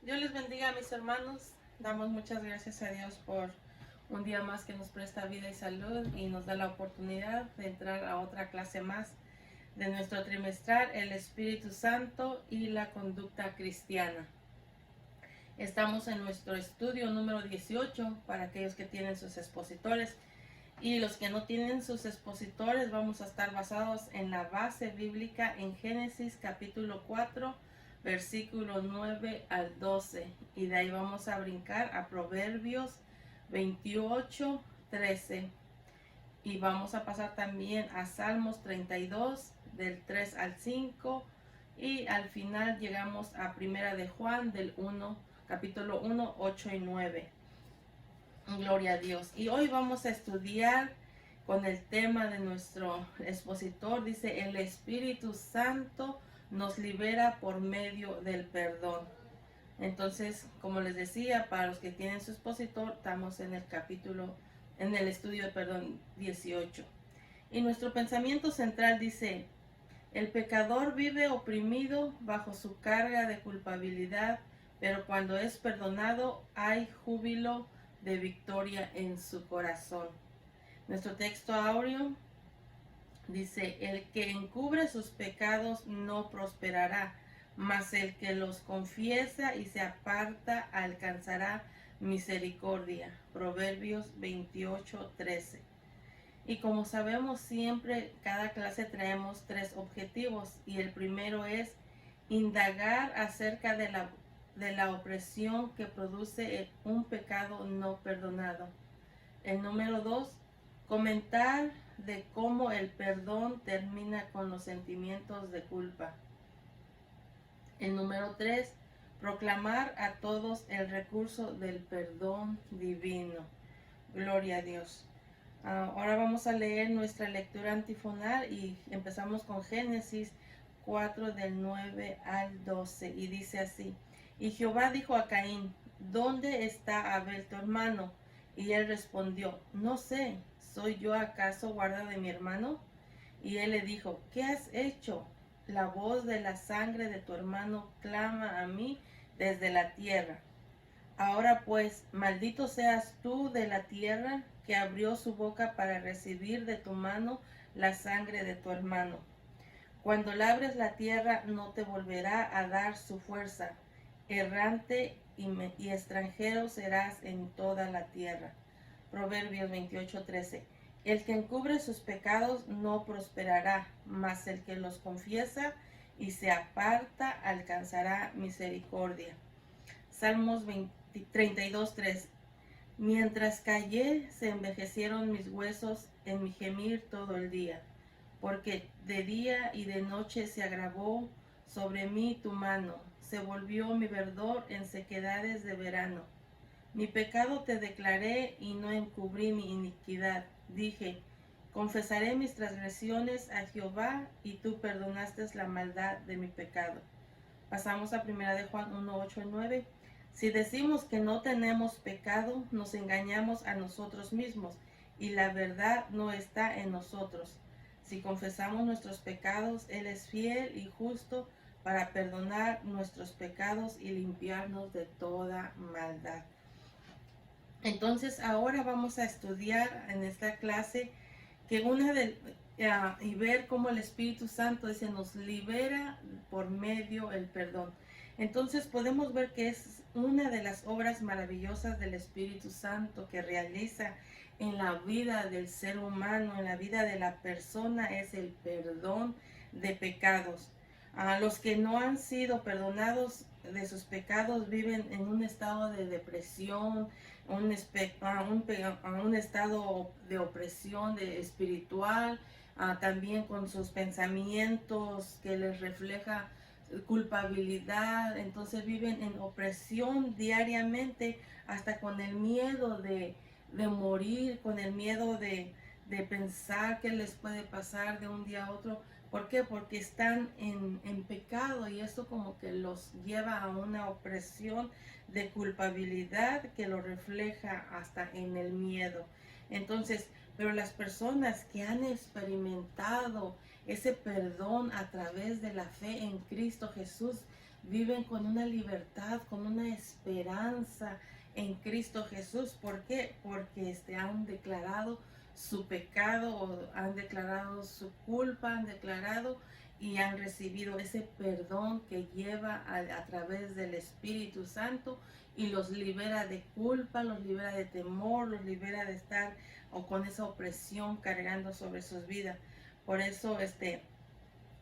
Dios les bendiga a mis hermanos. Damos muchas gracias a Dios por un día más que nos presta vida y salud y nos da la oportunidad de entrar a otra clase más de nuestro trimestral, el Espíritu Santo y la conducta cristiana. Estamos en nuestro estudio número 18 para aquellos que tienen sus expositores, y los que no tienen sus expositores vamos a estar basados en la base bíblica en Génesis capítulo 4 versículo 9 al 12, y de ahí vamos a brincar a Proverbios 28, 13, y vamos a pasar también a Salmos 32 del 3 al 5, y al final llegamos a Primera de Juan del 1, capítulo 1, 8 y 9. Gloria a Dios. Y hoy vamos a estudiar con el tema de nuestro expositor. Dice: el Espíritu Santo nos libera por medio del perdón. Entonces, como les decía, para los que tienen su expositor, estamos en el estudio, 18. Y nuestro pensamiento central dice: el pecador vive oprimido bajo su carga de culpabilidad, pero cuando es perdonado hay júbilo de victoria en su corazón. Nuestro texto áureo dice: el que encubre sus pecados no prosperará, mas el que los confiesa y se aparta alcanzará misericordia. Proverbios 28, 13. Y como sabemos, siempre cada clase traemos 3 objetivos, y el primero es indagar acerca de la opresión que produce un pecado no perdonado. El número 2, comentar de cómo el perdón termina con los sentimientos de culpa. El número 3, proclamar a todos el recurso del perdón divino. Gloria a Dios. Ahora vamos a leer nuestra lectura antifonal y empezamos con Génesis 4 del 9 al 12, y dice así: y Jehová dijo a Caín: ¿dónde está Abel tu hermano? Y él respondió: no sé, ¿soy yo acaso guarda de mi hermano? Y él le dijo: ¿qué has hecho? La voz de la sangre de tu hermano clama a mí desde la tierra. Ahora pues, maldito seas tú de la tierra, que abrió su boca para recibir de tu mano la sangre de tu hermano. Cuando labres la tierra no te volverá a dar su fuerza. Errante y extranjero serás en toda la tierra. Proverbios 28:13. El que encubre sus pecados no prosperará, mas el que los confiesa y se aparta alcanzará misericordia. Salmos 32:3. Mientras callé, se envejecieron mis huesos en mi gemir todo el día, porque de día y de noche se agravó sobre mí tu mano, se volvió mi verdor en sequedades de verano. Mi pecado te declaré y no encubrí mi iniquidad. Dije: confesaré mis transgresiones a Jehová, y tú perdonaste la maldad de mi pecado. Pasamos a 1 de Juan 1, 8 y 9. Si decimos que no tenemos pecado, nos engañamos a nosotros mismos, y la verdad no está en nosotros. Si confesamos nuestros pecados, Él es fiel y justo para perdonar nuestros pecados y limpiarnos de toda maldad. Entonces ahora vamos a estudiar en esta clase que y ver cómo el Espíritu Santo nos libera por medio del perdón. Entonces podemos ver que es una de las obras maravillosas del Espíritu Santo que realiza en la vida del ser humano, en la vida de la persona, es el perdón de pecados. Los que no han sido perdonados de sus pecados viven en un estado de depresión, un estado de opresión espiritual, también con sus pensamientos que les refleja culpabilidad. Entonces viven en opresión diariamente, hasta con el miedo de morir, con el miedo de pensar qué les puede pasar de un día a otro. ¿Por qué? Porque están en pecado, y esto como que los lleva a una opresión de culpabilidad que lo refleja hasta en el miedo. Entonces, pero las personas que han experimentado ese perdón a través de la fe en Cristo Jesús viven con una libertad, con una esperanza en Cristo Jesús. ¿Por qué? Porque han declarado su pecado, o han declarado su culpa, han declarado y han recibido ese perdón que lleva a través del Espíritu Santo, y los libera de culpa, los libera de temor, los libera de estar o con esa opresión cargando sobre sus vidas. Por eso eso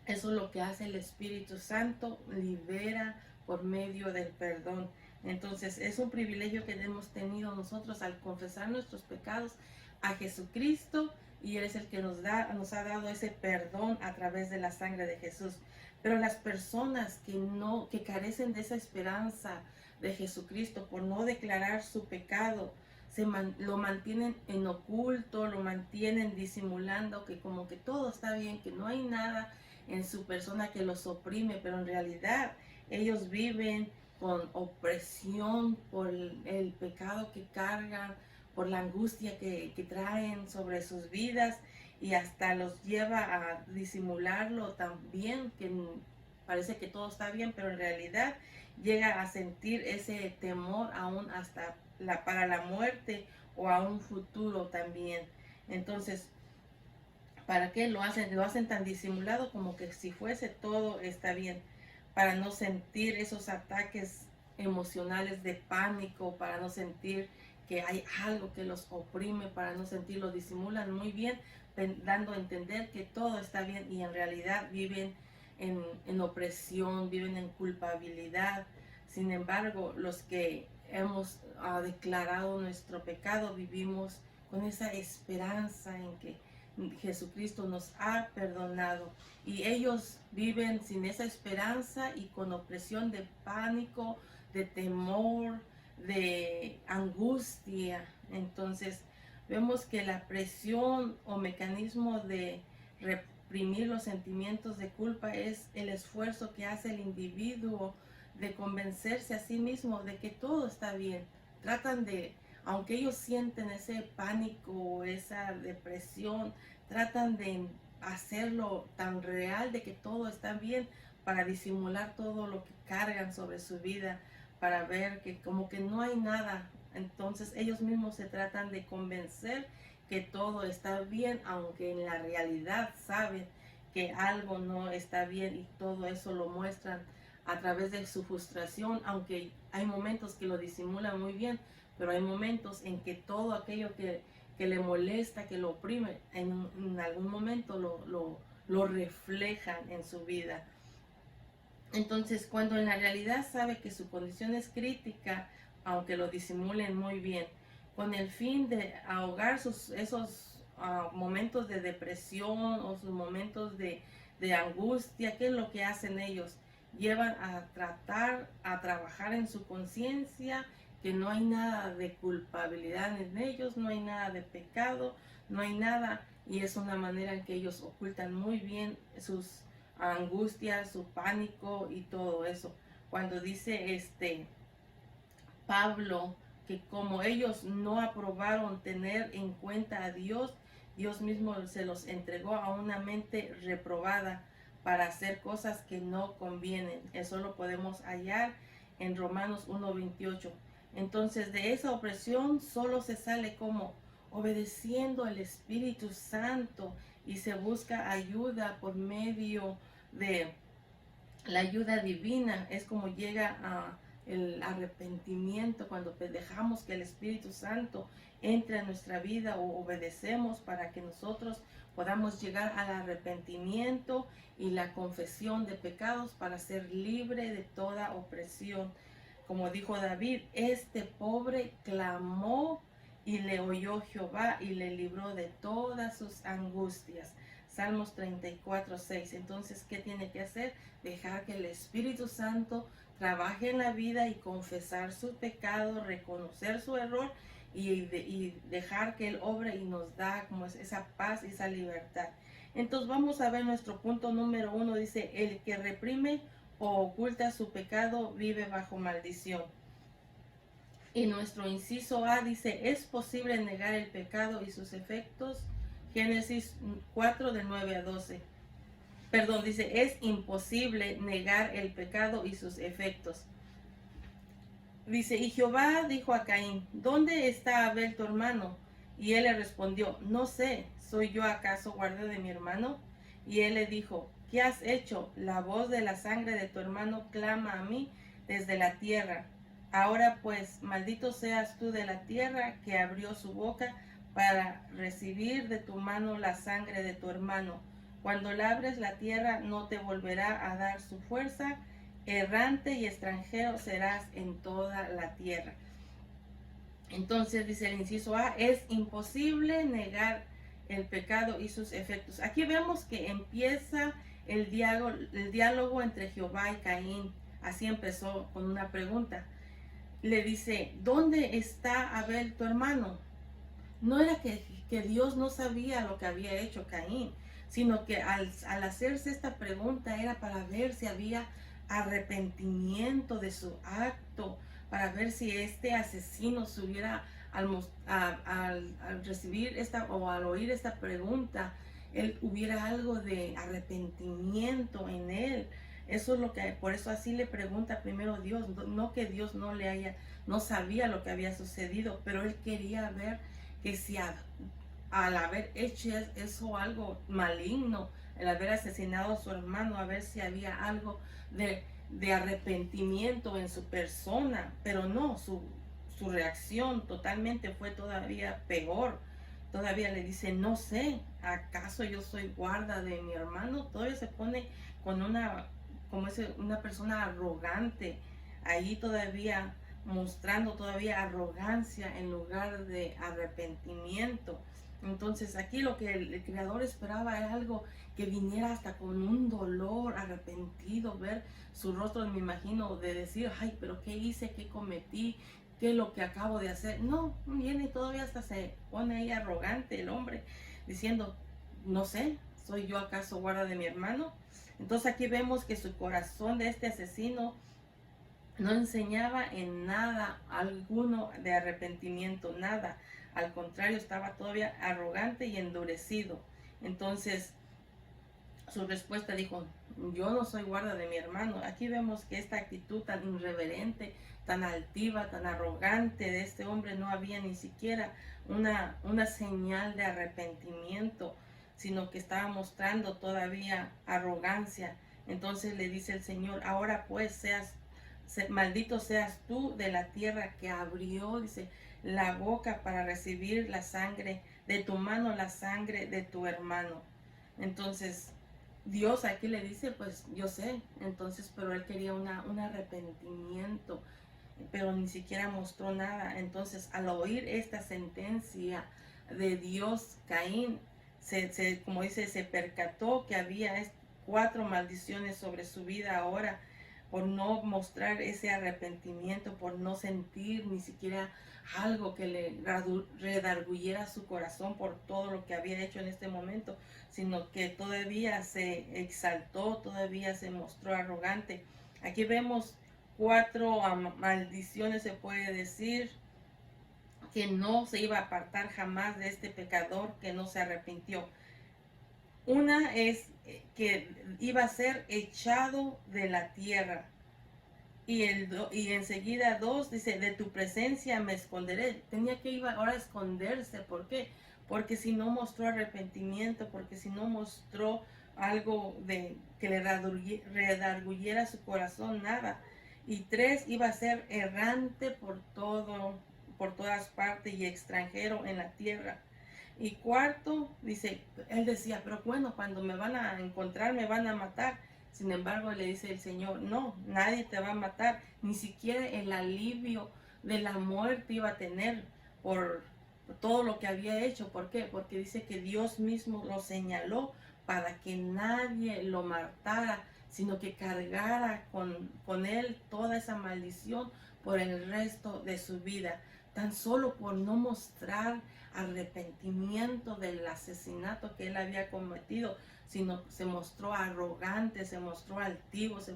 es lo que hace el Espíritu Santo, libera por medio del perdón. Entonces es un privilegio que hemos tenido nosotros al confesar nuestros pecados a Jesucristo, y Él es el que nos ha dado ese perdón a través de la sangre de Jesús. Pero las personas que carecen de esa esperanza de Jesucristo, por no declarar su pecado, lo mantienen en oculto, lo mantienen disimulando, que como que todo está bien, que no hay nada en su persona que los oprime, pero en realidad ellos viven con opresión por el pecado que cargan, por la angustia que traen sobre sus vidas, y hasta los lleva a disimularlo también, que parece que todo está bien, pero en realidad llega a sentir ese temor aún hasta para la muerte o a un futuro también. Entonces, ¿para qué lo hacen? Lo hacen tan disimulado como que si fuese todo está bien, para no sentir esos ataques emocionales de pánico, para no sentir que hay algo que los oprime, para no sentirlo, disimulan muy bien, dando a entender que todo está bien, y en realidad viven en opresión, viven en culpabilidad. Sin embargo, los que hemos declarado nuestro pecado, vivimos con esa esperanza en que Jesucristo nos ha perdonado, y ellos viven sin esa esperanza y con opresión de pánico, de temor, de angustia. Entonces vemos que la presión o mecanismo de reprimir los sentimientos de culpa es el esfuerzo que hace el individuo de convencerse a sí mismo de que todo está bien. Tratan de, aunque ellos sienten ese pánico, esa depresión, tratan de hacerlo tan real de que todo está bien, para disimular todo lo que cargan sobre su vida, para ver que como que no hay nada. Entonces ellos mismos se tratan de convencer que todo está bien, aunque en la realidad saben que algo no está bien, y todo eso lo muestran a través de su frustración, aunque hay momentos que lo disimulan muy bien, pero hay momentos en que todo aquello que le molesta, que lo oprime, en algún momento lo reflejan en su vida. Entonces, cuando en la realidad sabe que su condición es crítica, aunque lo disimulen muy bien, con el fin de ahogar esos momentos de depresión o sus momentos de angustia, ¿qué es lo que hacen ellos? Llevan a trabajar en su conciencia, que no hay nada de culpabilidad en ellos, no hay nada de pecado, no hay nada, y es una manera en que ellos ocultan muy bien sus angustia, su pánico y todo eso. Cuando dice Pablo que como ellos no aprobaron tener en cuenta a Dios, Dios mismo se los entregó a una mente reprobada para hacer cosas que no convienen. Eso lo podemos hallar en Romanos 1:28. Entonces de esa opresión solo se sale como obedeciendo al Espíritu Santo, y se busca ayuda por medio de la ayuda divina. Es como llega el arrepentimiento, cuando dejamos que el Espíritu Santo entre a nuestra vida, o obedecemos para que nosotros podamos llegar al arrepentimiento y la confesión de pecados, para ser libre de toda opresión. Como dijo David, este pobre clamó y le oyó Jehová y le libró de todas sus angustias. Salmos 34:6. Entonces, ¿qué tiene que hacer? Dejar que el Espíritu Santo trabaje en la vida y confesar su pecado, reconocer su error, y dejar que Él obre y nos da como esa paz y esa libertad. Entonces vamos a ver nuestro punto número 1. Dice, el que reprime o oculta su pecado vive bajo maldición. Y nuestro inciso A dice, es posible negar el pecado y sus efectos. Génesis 4 de 9 a 12. Perdón, dice, es imposible negar el pecado y sus efectos. Dice, y Jehová dijo a Caín, ¿dónde está Abel tu hermano? Y él le respondió, no sé, ¿soy yo acaso guardia de mi hermano? Y él le dijo, ¿qué has hecho? La voz de la sangre de tu hermano clama a mí desde la tierra. Ahora pues, maldito seas tú de la tierra que abrió su boca para recibir de tu mano la sangre de tu hermano. Cuando labres la tierra no te volverá a dar su fuerza, errante y extranjero serás en toda la tierra. Entonces dice el inciso A, es imposible negar el pecado y sus efectos. Aquí vemos que empieza el diálogo entre Jehová y Caín. Así empezó con una pregunta. Le dice, ¿dónde está Abel tu hermano? No era que Dios no sabía lo que había hecho Caín, sino que al hacerse esta pregunta era para ver si había arrepentimiento de su acto, para ver si este asesino se hubiera, al recibir esta o al oír esta pregunta, él hubiera algo de arrepentimiento en él. Eso es lo que, por eso así le pregunta primero Dios, no que Dios no sabía lo que había sucedido, pero él quería ver que si al haber hecho eso algo maligno, el haber asesinado a su hermano, a ver si había algo de arrepentimiento en su persona, pero no, su reacción totalmente fue todavía peor. Todavía le dice, no sé, ¿acaso yo soy guarda de mi hermano? Todavía se pone con una persona arrogante, ahí todavía mostrando todavía arrogancia en lugar de arrepentimiento. Entonces aquí lo que el creador esperaba era algo que viniera hasta con un dolor arrepentido, ver su rostro, me imagino, de decir, ay, pero ¿qué hice? ¿Qué cometí? ¿Qué es lo que acabo de hacer? No, viene todavía hasta se pone ahí arrogante el hombre, diciendo, no sé, ¿soy yo acaso guarda de mi hermano? Entonces aquí vemos que su corazón de este asesino no enseñaba en nada alguno de arrepentimiento, nada. Al contrario, estaba todavía arrogante y endurecido. Entonces, su respuesta dijo, yo no soy guarda de mi hermano. Aquí vemos que esta actitud tan irreverente, tan altiva, tan arrogante de este hombre no había ni siquiera una señal de arrepentimiento, sino que estaba mostrando todavía arrogancia. Entonces le dice el Señor, ahora pues maldito seas tú de la tierra que abrió, dice, la boca para recibir la sangre de tu mano, la sangre de tu hermano. Entonces, Dios aquí le dice, pues yo sé, entonces, pero él quería un arrepentimiento, pero ni siquiera mostró nada. Entonces, al oír esta sentencia de Dios, Caín, como dice, se percató que había 4 maldiciones sobre su vida ahora, por no mostrar ese arrepentimiento, por no sentir ni siquiera algo que le redarguyera su corazón por todo lo que había hecho en este momento, sino que todavía se exaltó, todavía se mostró arrogante. Aquí vemos 4 maldiciones, se puede decir, que no se iba a apartar jamás de este pecador que no se arrepintió. Una es que iba a ser echado de la tierra. Y enseguida 2 dice, de tu presencia me esconderé. Tenía que ir ahora a esconderse. ¿Por qué? Porque si no mostró arrepentimiento, porque si no mostró algo que le redarguyera su corazón, nada. Y 3, iba a ser errante por todas partes y extranjero en la tierra. Y 4, dice, él decía, pero bueno, cuando me van a encontrar, me van a matar. Sin embargo, le dice el Señor, no, nadie te va a matar, ni siquiera el alivio de la muerte iba a tener por todo lo que había hecho. ¿Por qué? Porque dice que Dios mismo lo señaló para que nadie lo matara, sino que cargara con él toda esa maldición por el resto de su vida, tan solo por no mostrar arrepentimiento del asesinato que él había cometido, sino se mostró arrogante, se mostró altivo, se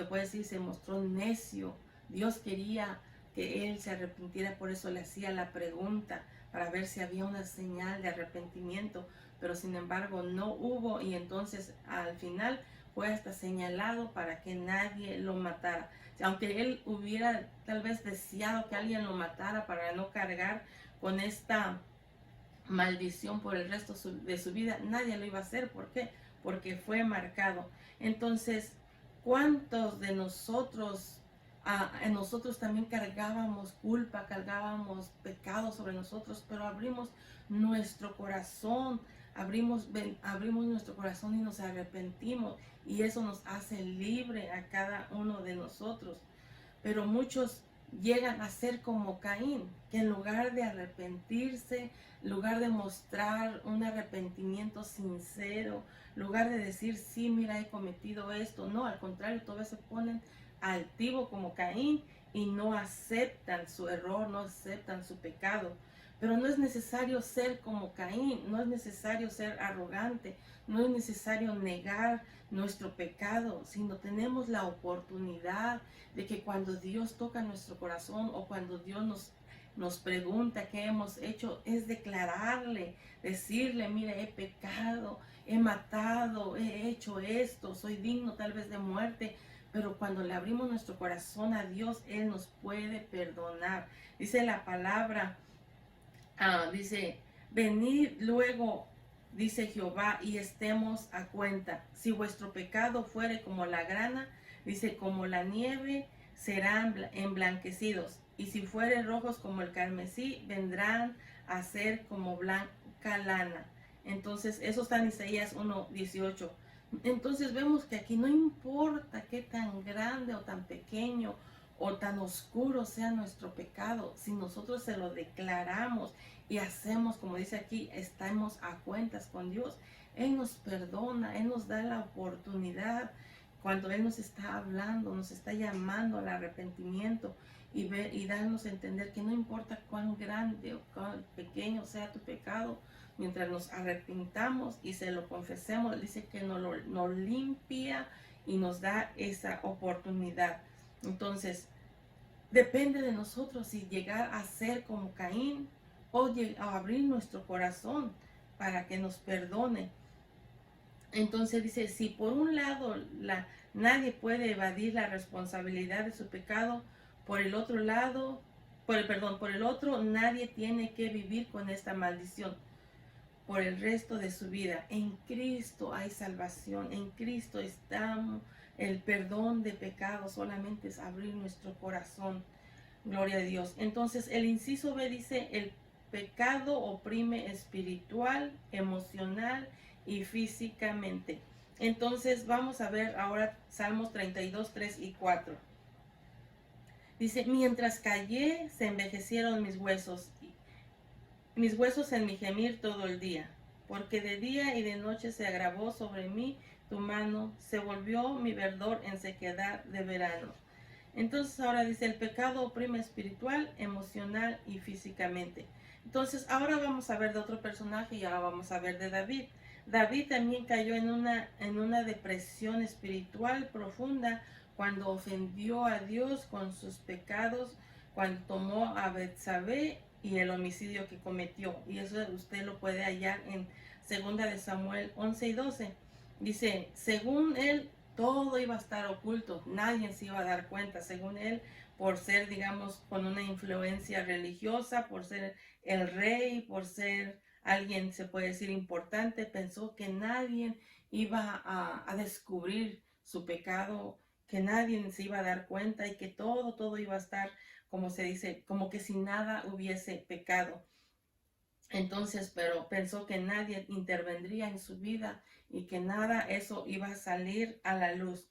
puede decir, se mostró necio. Dios quería que él se arrepintiera, por eso le hacía la pregunta, para ver si había una señal de arrepentimiento. pero sin embargo no hubo, y entonces al final fue hasta señalado para que nadie lo matara. Aunque él hubiera tal vez deseado que alguien lo matara para no cargar con esta maldición por el resto de su vida, nadie lo iba a hacer. ¿Por qué? Porque fue marcado. Entonces, ¿cuántos de nosotros, nosotros también cargábamos culpa, cargábamos pecado sobre nosotros, pero abrimos nuestro corazón, abrimos nuestro corazón y nos arrepentimos, y eso nos hace libre a cada uno de nosotros? Pero muchos llegan a ser como Caín, que en lugar de arrepentirse, en lugar de mostrar un arrepentimiento sincero, en lugar de decir, sí, mira, he cometido esto, no, al contrario, todavía se ponen altivos como Caín y no aceptan su error, no aceptan su pecado. Pero no es necesario ser como Caín, no es necesario ser arrogante, no es necesario negar nuestro pecado, sino tenemos la oportunidad de que cuando Dios toca nuestro corazón, o cuando Dios nos pregunta qué hemos hecho, es declararle, decirle, mire, he pecado, he matado, he hecho esto, soy digno tal vez de muerte. Pero cuando le abrimos nuestro corazón a Dios, Él nos puede perdonar. Dice la palabra, dice, venid luego, dice Jehová, y estemos a cuenta. Si vuestro pecado fuere como la grana, dice, como la nieve, serán emblanquecidos. Y si fuere rojos como el carmesí, vendrán a ser como blanca lana. Entonces, eso está en Isaías 1:18. Entonces vemos que aquí no importa qué tan grande o tan pequeño o tan oscuro sea nuestro pecado, si nosotros se lo declaramos y hacemos, como dice aquí, estamos a cuentas con Dios, Él nos perdona, Él nos da la oportunidad. Cuando Él nos está hablando, nos está llamando al arrepentimiento y darnos a entender que no importa cuán grande o cuán pequeño sea tu pecado, mientras nos arrepintamos y se lo confesemos, Él dice que nos limpia y nos da esa oportunidad. Entonces, depende de nosotros si llegar a ser como Caín o abrir nuestro corazón para que nos perdone. Entonces dice, si por un lado nadie puede evadir la responsabilidad de su pecado, por el otro lado, por el otro, nadie tiene que vivir con esta maldición por el resto de su vida. En Cristo hay salvación, en Cristo estamos, el perdón de pecados solamente es abrir nuestro corazón. Gloria a Dios. Entonces el inciso B dice, el pecado oprime espiritual, emocional y físicamente. Entonces vamos a ver ahora Salmos 32, 3 y 4. Dice, mientras callé, se envejecieron mis huesos en mi gemir todo el día, porque de día y de noche se agravó sobre mí tu mano, se volvió mi verdor en sequedad de verano. Entonces ahora dice, el pecado oprime espiritual, emocional y físicamente. Entonces ahora vamos a ver de otro personaje y ahora vamos a ver de David. David también cayó en una depresión espiritual profunda cuando ofendió a Dios con sus pecados, cuando tomó a Betsabé y el homicidio que cometió. Y eso usted lo puede hallar en 2 de Samuel 11 y 12. Dice, según él, todo iba a estar oculto, nadie se iba a dar cuenta, según él, por ser, digamos, con una influencia religiosa, por ser el rey, por ser alguien, se puede decir, importante, pensó que nadie iba a descubrir su pecado, que nadie se iba a dar cuenta y que todo iba a estar, como se dice, como que si nada hubiese pecado. Entonces, pero pensó que nadie intervendría en su vida y que nada eso iba a salir a la luz.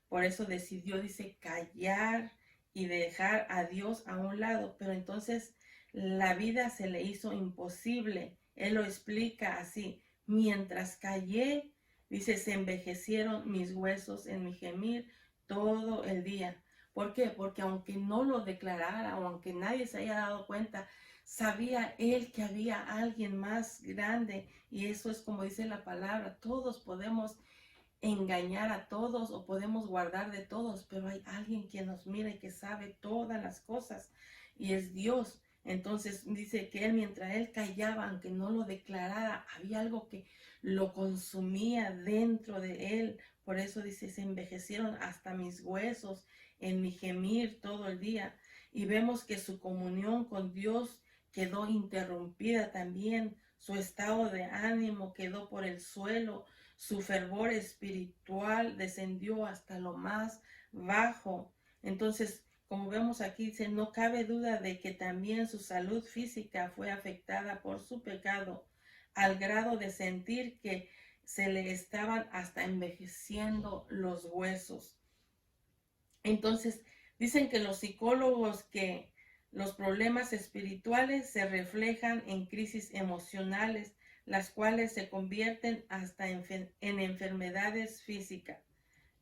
Por eso decidió, dice, callar y dejar a Dios a un lado. Pero entonces la vida se le hizo imposible. Él lo explica así. Mientras callé, dice, se envejecieron mis huesos en mi gemir todo el día. ¿Por qué? Porque aunque no lo declarara o aunque nadie se haya dado cuenta, sabía él que había alguien más grande, y eso es como dice la palabra, todos podemos engañar a todos o podemos guardar de todos, pero hay alguien que nos mira y que sabe todas las cosas, y es Dios. Entonces dice que él, mientras él callaba, aunque no lo declarara, había algo que lo consumía dentro de él. Por eso dice, se envejecieron hasta mis huesos en mi gemir todo el día. Y vemos que su comunión con Dios quedó interrumpida también. Su estado de ánimo quedó por el suelo. Su fervor espiritual descendió hasta lo más bajo. Entonces, como vemos aquí, dice, no cabe duda de que también su salud física fue afectada por su pecado, al grado de sentir que se le estaban hasta envejeciendo los huesos. Entonces, dicen que los psicólogos que los problemas espirituales se reflejan en crisis emocionales, las cuales se convierten hasta en enfermedades físicas.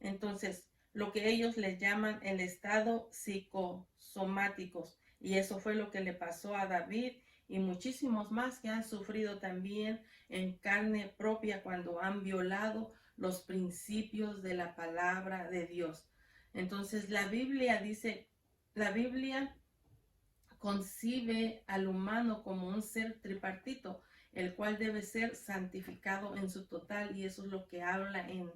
Entonces, lo que ellos les llaman el estado psicosomáticos. Y eso fue lo que le pasó a David y muchísimos más que han sufrido también en carne propia cuando han violado los principios de la palabra de Dios. Entonces, la Biblia dice, la Biblia concibe al humano como un ser tripartito, el cual debe ser santificado en su total, y eso es lo que habla en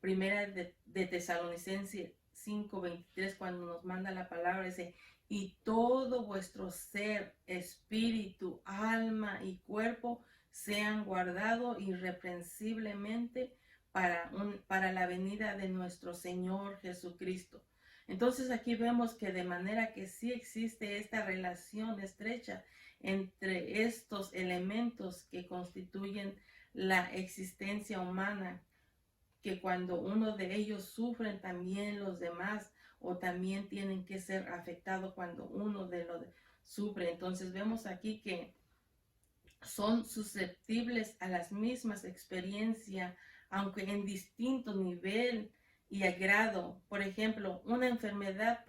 Primera de Tesalonicenses 5:23, cuando nos manda la palabra, dice, y todo vuestro ser, espíritu, alma y cuerpo sean guardados irreprensiblemente para la venida de nuestro Señor Jesucristo. Entonces aquí vemos que de manera que sí existe esta relación estrecha entre estos elementos que constituyen la existencia humana, que cuando uno de ellos sufre, también los demás o también tienen que ser afectados cuando uno de los sufre. Entonces vemos aquí que son susceptibles a las mismas experiencias, aunque en distinto nivel y grado. Por ejemplo, una enfermedad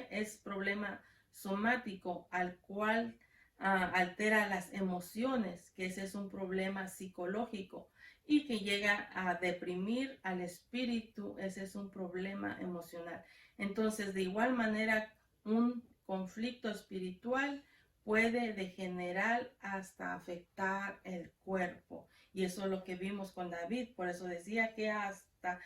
es problema somático al cual altera las emociones, que ese es un problema psicológico, y que llega a deprimir al espíritu, ese es un problema emocional. Entonces, de igual manera, un conflicto espiritual puede degenerar hasta afectar el cuerpo. Y eso es lo que vimos con David. Por eso decía que hasta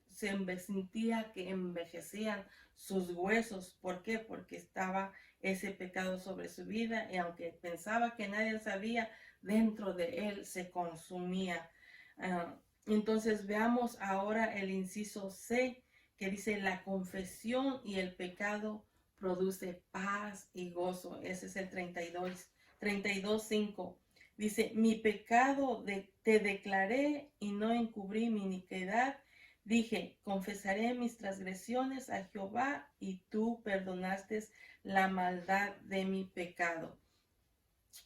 sentía que envejecían sus huesos. ¿Por qué? Porque estaba ese pecado sobre su vida, y aunque pensaba que nadie sabía, dentro de él se consumía. Entonces veamos ahora el inciso C, que dice, la confesión y el pecado produce paz y gozo. Ese es el 32:5. Dice, mi pecado te declaré y no encubrí mi iniquidad. Dije, confesaré mis transgresiones a Jehová y tú perdonaste la maldad de mi pecado.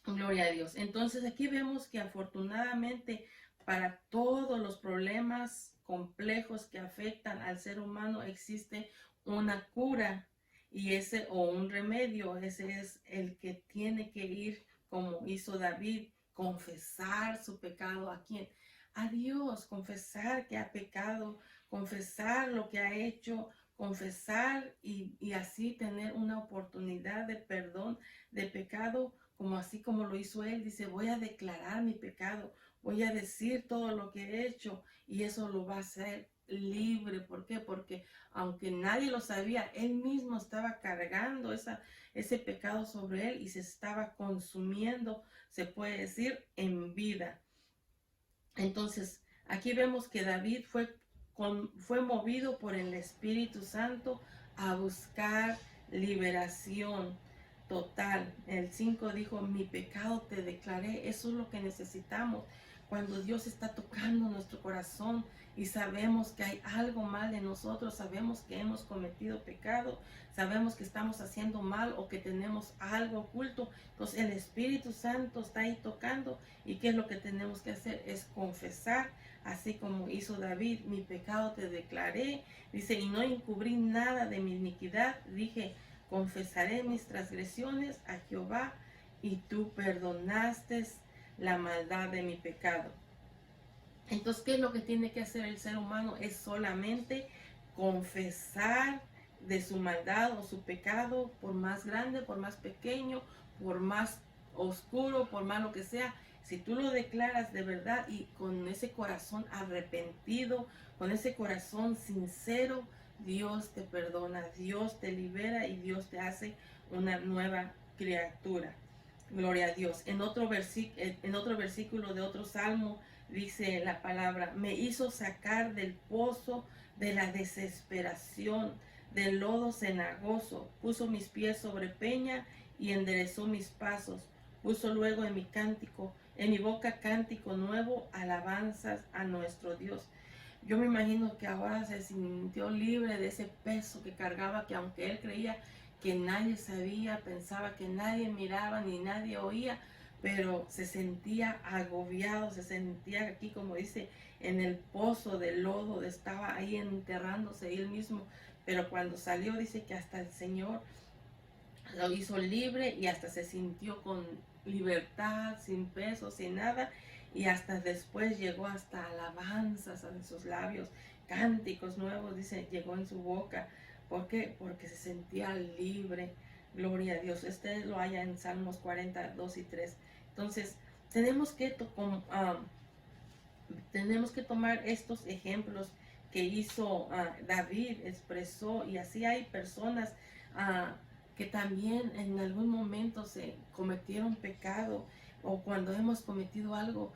Gloria a Dios. Entonces aquí vemos que afortunadamente para todos los problemas complejos que afectan al ser humano existe una cura, y ese o un remedio, ese es el que tiene que ir como hizo David, confesar su pecado. ¿A quién? A Dios, confesar que ha pecado, confesar lo que ha hecho, confesar y así tener una oportunidad de perdón de pecado, como así como lo hizo él. Dice, voy a declarar mi pecado, voy a decir todo lo que he hecho, y eso lo va a hacer libre. ¿Por qué? Porque aunque nadie lo sabía, él mismo estaba cargando ese pecado sobre él y se estaba consumiendo, se puede decir, en vida. Entonces, aquí vemos que David fue movido por el Espíritu Santo a buscar liberación total. El 5 dijo, mi pecado te declaré. Eso es lo que necesitamos cuando Dios está tocando nuestro corazón y sabemos que hay algo mal en nosotros, sabemos que hemos cometido pecado, sabemos que estamos haciendo mal o que tenemos algo oculto. Entonces el Espíritu Santo está ahí tocando, y ¿qué es lo que tenemos que hacer? Es confesar, así como hizo David, mi pecado te declaré. Dice, y no encubrí nada de mi iniquidad. Dije, confesaré mis transgresiones a Jehová y tú perdonaste la maldad de mi pecado. Entonces, ¿qué es lo que tiene que hacer el ser humano? Es solamente confesar de su maldad o su pecado, por más grande, por más pequeño, por más oscuro, por más lo que sea. Si tú lo declaras de verdad y con ese corazón arrepentido, con ese corazón sincero, Dios te perdona, Dios te libera y Dios te hace una nueva criatura. Gloria a Dios. En otro versículo de otro salmo dice la palabra: me hizo sacar del pozo de la desesperación, del lodo cenagoso, puso mis pies sobre peña y enderezó mis pasos. Puso luego en mi boca cántico nuevo, alabanzas a nuestro Dios. Yo me imagino que ahora se sintió libre de ese peso que cargaba, que aunque él creía que nadie sabía, pensaba que nadie miraba ni nadie oía, pero se sentía agobiado, se sentía aquí, como dice, en el pozo del lodo, estaba ahí enterrándose él mismo, pero cuando salió dice que hasta el Señor lo hizo libre y hasta se sintió con libertad, sin peso, sin nada, y hasta después llegó hasta alabanzas en sus labios, cánticos nuevos, dice, llegó en su boca. ¿Por qué? Porque se sentía libre. Gloria a Dios. Este lo haya en Salmos 42 y 3. Entonces, tenemos que tomar estos ejemplos que hizo David, expresó, y así hay personas que también en algún momento se cometieron pecado, o cuando hemos cometido algo,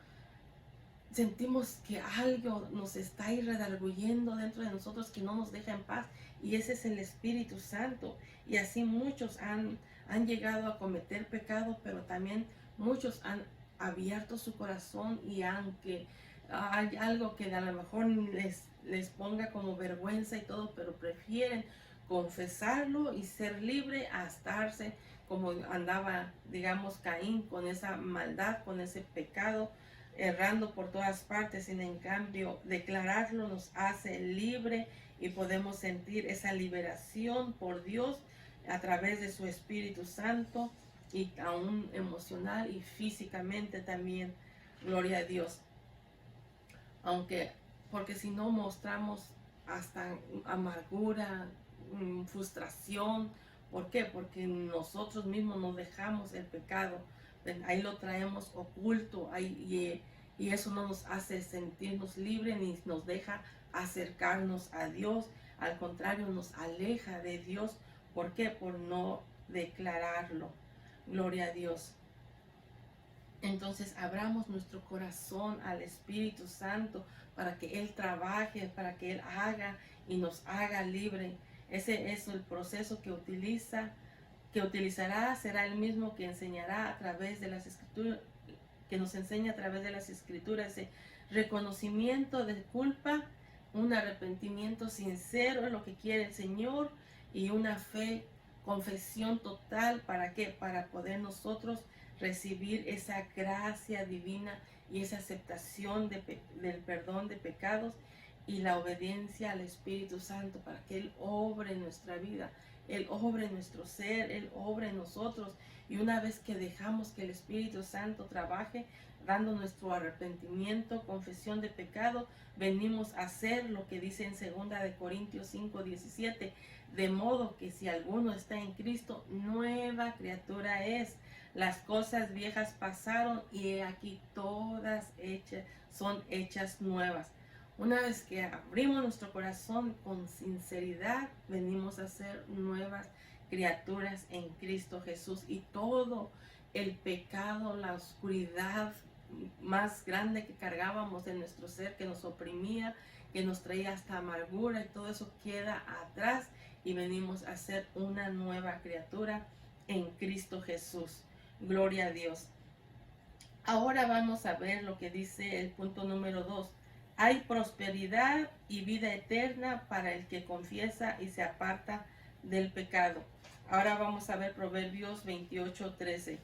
sentimos que algo nos está ahí redarguyendo dentro de nosotros que no nos deja en paz, y ese es el Espíritu Santo. Y así muchos han llegado a cometer pecado, pero también muchos han abierto su corazón, y aunque hay algo que a lo mejor les ponga como vergüenza y todo, pero prefieren confesarlo y ser libre a estarse como andaba, digamos, Caín, con esa maldad, con ese pecado, errando por todas partes. Y en cambio declararlo nos hace libre, y podemos sentir esa liberación por Dios a través de su Espíritu Santo, y aún emocional y físicamente también. Gloria a Dios. Porque si no mostramos hasta amargura, frustración. ¿Por qué? Porque nosotros mismos nos dejamos el pecado, ahí lo traemos oculto, y eso no nos hace sentirnos libres ni nos deja acercarnos a Dios. Al contrario, nos aleja de Dios. ¿Por qué? Por no declararlo. Gloria a Dios. Entonces abramos nuestro corazón al Espíritu Santo para que Él trabaje, para que Él haga y nos haga libre. Ese es el proceso que utilizará, será el mismo que enseñará a través de las Escrituras, que nos enseña a través de las Escrituras, ese reconocimiento de culpa, un arrepentimiento sincero, es lo que quiere el Señor, y una fe, confesión total. ¿Para qué? Para poder nosotros recibir esa gracia divina y esa aceptación del perdón de pecados y la obediencia al Espíritu Santo, para que Él obre en nuestra vida, Él obre en nuestro ser, Él obre en nosotros. Y una vez que dejamos que el Espíritu Santo trabaje, dando nuestro arrepentimiento, confesión de pecado, venimos a hacer lo que dice en 2 Corintios 5:17, de modo que si alguno está en Cristo, nueva criatura es. Las cosas viejas pasaron y he aquí todas son hechas nuevas. Una vez que abrimos nuestro corazón con sinceridad, venimos a ser nuevas criaturas en Cristo Jesús, y todo el pecado, la oscuridad más grande que cargábamos en nuestro ser, que nos oprimía, que nos traía hasta amargura, y todo eso queda atrás, y venimos a ser una nueva criatura en Cristo Jesús. Gloria a Dios. Ahora vamos a ver lo que dice el punto número 2. Hay prosperidad y vida eterna para el que confiesa y se aparta del pecado. Ahora vamos a ver Proverbios 28:13.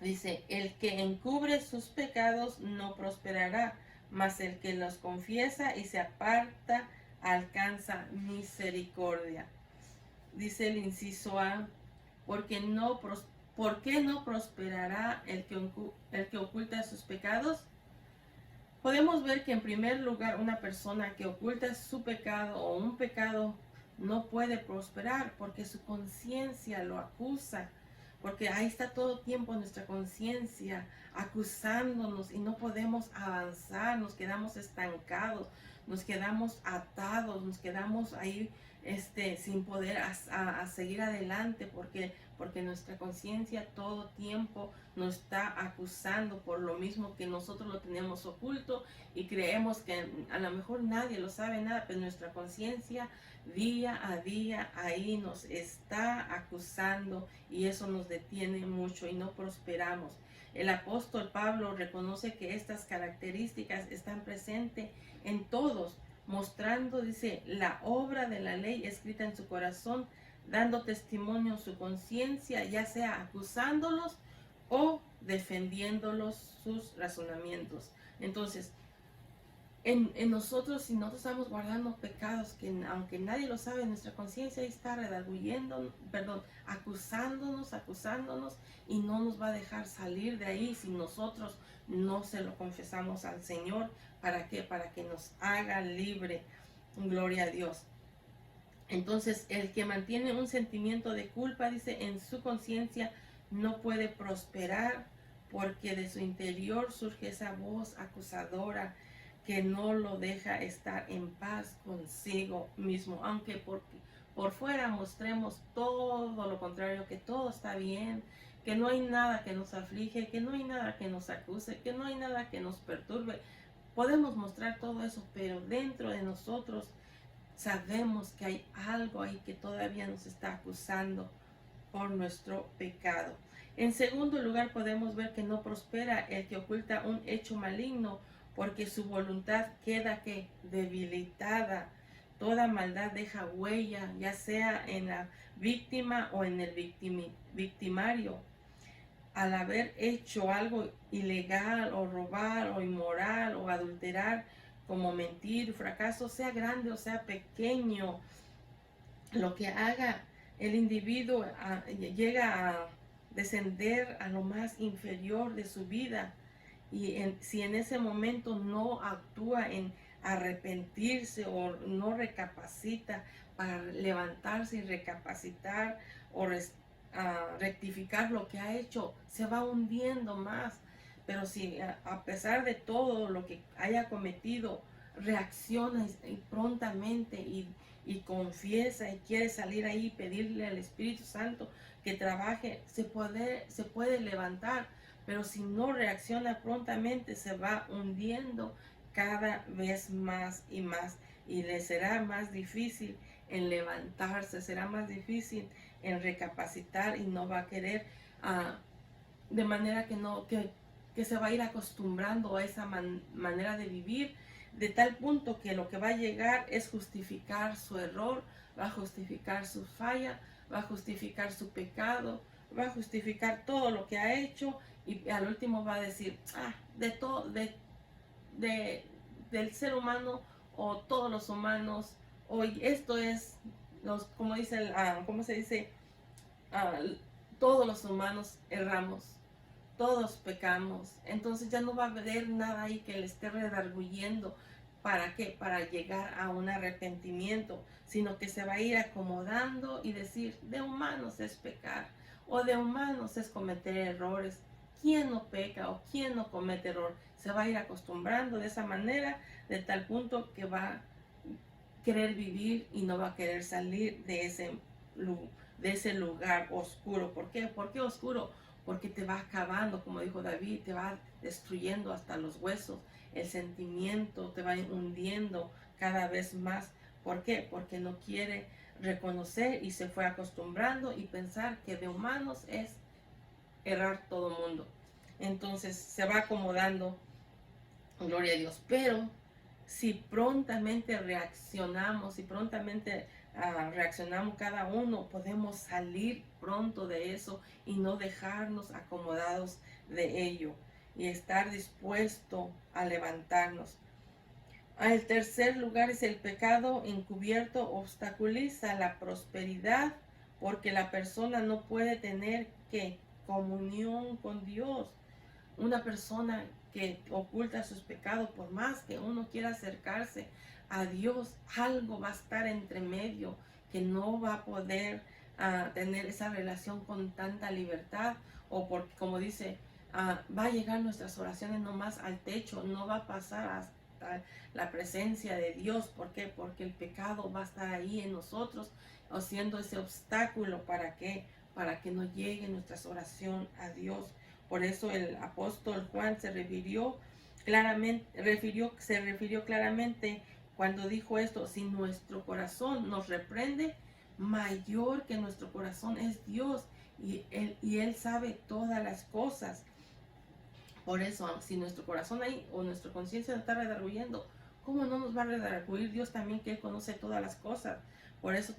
Dice: el que encubre sus pecados no prosperará, mas el que los confiesa y se aparta alcanza misericordia. Dice el inciso A: ¿por qué no prosperará el que oculta sus pecados? Podemos ver que en primer lugar una persona que oculta su pecado o un pecado no puede prosperar porque su conciencia lo acusa. Porque ahí está todo tiempo nuestra conciencia acusándonos y no podemos avanzar, nos quedamos estancados, nos quedamos atados, nos quedamos ahí sin poder a seguir adelante porque nuestra conciencia todo tiempo nos está acusando por lo mismo que nosotros lo tenemos oculto y creemos que a lo mejor nadie lo sabe nada, pero nuestra conciencia día a día ahí nos está acusando y eso nos detiene mucho y no prosperamos. El apóstol Pablo reconoce que estas características están presentes en todos, mostrando, dice, la obra de la ley escrita en su corazón, dando testimonio a su conciencia, ya sea acusándolos o defendiéndolos sus razonamientos. Entonces, en nosotros, si nosotros estamos guardando pecados que aunque nadie lo sabe, nuestra conciencia está redarguyendo, acusándonos y no nos va a dejar salir de ahí si nosotros no se lo confesamos al Señor. ¿Para qué? Para que nos haga libre. Gloria a Dios. Entonces, el que mantiene un sentimiento de culpa, dice, en su conciencia no puede prosperar porque de su interior surge esa voz acusadora que no lo deja estar en paz consigo mismo, aunque por fuera mostremos todo lo contrario, que todo está bien, que no hay nada que nos aflige, que no hay nada que nos acuse, que no hay nada que nos perturbe. Podemos mostrar todo eso, pero dentro de nosotros sabemos que hay algo ahí que todavía nos está acusando por nuestro pecado. En segundo lugar, podemos ver que no prospera el que oculta un hecho maligno, porque su voluntad queda que debilitada. Toda maldad deja huella, ya sea en la víctima o en el victimario. Al haber hecho algo ilegal o robar o inmoral o adulterar, como mentir, fracaso, sea grande o sea pequeño, lo que haga el individuo llega a descender a lo más inferior de su vida. Y si en ese momento no actúa en arrepentirse o no recapacita para levantarse y recapacitar o rectificar lo que ha hecho, se va hundiendo más. Pero si a pesar de todo lo que haya cometido, reacciona prontamente y confiesa y quiere salir ahí y pedirle al Espíritu Santo que trabaje, se puede levantar. Pero si no reacciona prontamente, se va hundiendo cada vez más y más. Y le será más difícil en levantarse, será más difícil en recapacitar y no va a querer, de manera que se va a ir acostumbrando a esa manera de vivir, de tal punto que lo que va a llegar es justificar su error, va a justificar su falla, va a justificar su pecado, va a justificar todo lo que ha hecho y al último va a decir, del ser humano o todos los humanos, hoy esto es, como dice, ¿cómo se dice? Todos los humanos erramos, todos pecamos, entonces ya no va a haber nada ahí que le esté redarguyendo. ¿Para qué? Para llegar a un arrepentimiento, sino que se va a ir acomodando y decir, de humanos es pecar, o de humanos es cometer errores. ¿Quién no peca o quién no comete error? Se va a ir acostumbrando de esa manera, de tal punto que va a querer vivir y no va a querer salir de ese lugar oscuro. ¿Por qué? ¿Por qué oscuro? Porque te va acabando, como dijo David, te va destruyendo hasta los huesos. El sentimiento te va hundiendo cada vez más. ¿Por qué? Porque no quiere reconocer y se fue acostumbrando y pensar que de humanos es errar todo mundo. Entonces se va acomodando, gloria a Dios. Pero si prontamente reaccionamos, reaccionamos cada uno, podemos salir pronto de eso y no dejarnos acomodados de ello y estar dispuesto a levantarnos. El tercer lugar es el pecado encubierto obstaculiza la prosperidad porque la persona no puede tener comunión con Dios. Una persona que oculta sus pecados, por más que uno quiera acercarse a Dios, algo va a estar entre medio que no va a poder tener esa relación con tanta libertad, o porque, como dice, va a llegar nuestras oraciones nomás al techo, no va a pasar hasta la presencia de Dios. ¿Por qué? Porque el pecado va a estar ahí en nosotros, haciendo ese obstáculo para que no llegue nuestra oración a Dios. Por eso el apóstol Juan se refirió claramente cuando dijo esto: si nuestro corazón nos reprende, mayor que nuestro corazón es Dios, y él sabe todas las cosas. Por eso, si nuestro corazón ahí o nuestra conciencia nos está redarguyendo, ¿cómo no nos va a redarguir Dios también, que Él conoce todas las cosas? Por eso,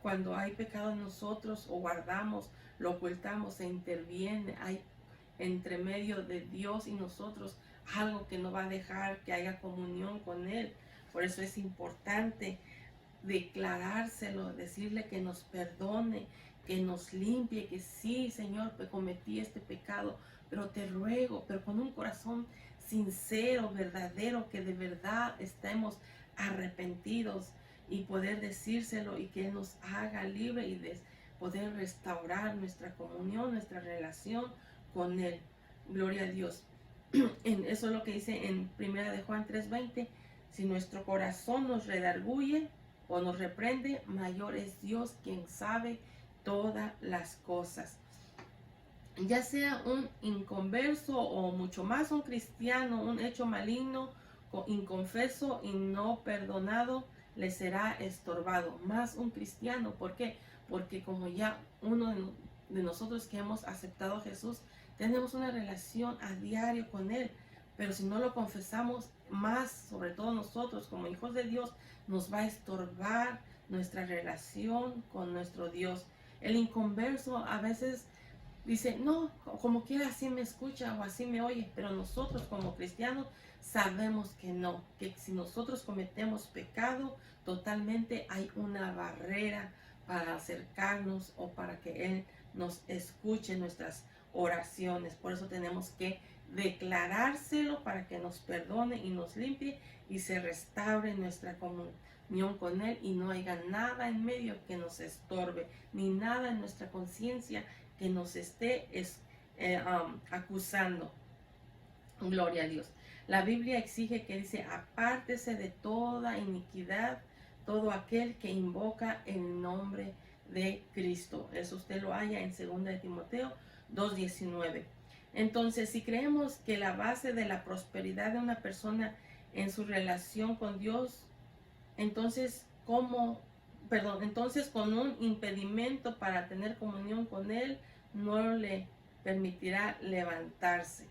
cuando hay pecado en nosotros, o guardamos, lo ocultamos, se interviene, hay entre medio de Dios y nosotros algo que no va a dejar que haya comunión con Él. Por eso es importante declarárselo, decirle que nos perdone, que nos limpie, que sí, Señor, cometí este pecado, pero te ruego, pero con un corazón sincero, verdadero, que de verdad estemos arrepentidos, y poder decírselo, y que Él nos haga libre, y poder restaurar nuestra comunión, nuestra relación con Él. Gloria a Dios. Eso es lo que dice en 1 de Juan 3:20. Si nuestro corazón nos redarguye o nos reprende, mayor es Dios, quien sabe todas las cosas. Ya sea un inconverso, o mucho más un cristiano, un hecho maligno, inconfeso y no perdonado, le será estorbado. Más un cristiano. ¿Por qué? Porque como ya uno de nosotros que hemos aceptado a Jesús, tenemos una relación a diario con Él. Pero si no lo confesamos, más, sobre todo nosotros como hijos de Dios, nos va a estorbar nuestra relación con nuestro Dios. El inconverso a veces dice: no, como quiera así me escucha o así me oye. Pero nosotros como cristianos sabemos que no, que si nosotros cometemos pecado, totalmente hay una barrera para acercarnos, o para que Él nos escuche nuestras oraciones. Por eso tenemos que declarárselo, para que nos perdone y nos limpie, y se restaure nuestra comunión con Él, y no haya nada en medio que nos estorbe, ni nada en nuestra conciencia que nos esté acusando. Gloria a Dios. La Biblia exige que dice: apártese de toda iniquidad todo aquel que invoca el nombre de Cristo. Eso usted lo halla en 2 de Timoteo 2:19. Entonces, si creemos que la base de la prosperidad de una persona en su relación con Dios, entonces con un impedimento para tener comunión con Él, no le permitirá levantarse.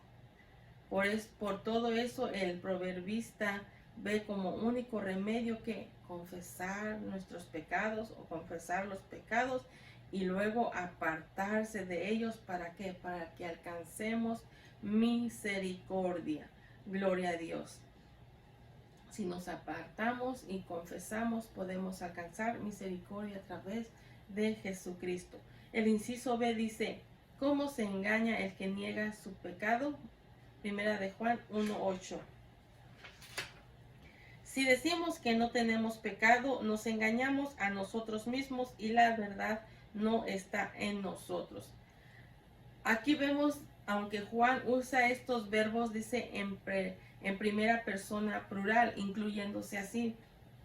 Por todo eso, el proverbista ve como único remedio que confesar nuestros pecados, o confesar los pecados, y luego apartarse de ellos. ¿Para qué? Para que alcancemos misericordia. Gloria a Dios. Si nos apartamos y confesamos, podemos alcanzar misericordia a través de Jesucristo. El inciso B dice: ¿cómo se engaña el que niega su pecado? 1 de Juan 1:8. Si decimos que no tenemos pecado, nos engañamos a nosotros mismos, y la verdad no está en nosotros. Aquí vemos, aunque Juan usa estos verbos, dice en primera persona plural, incluyéndose así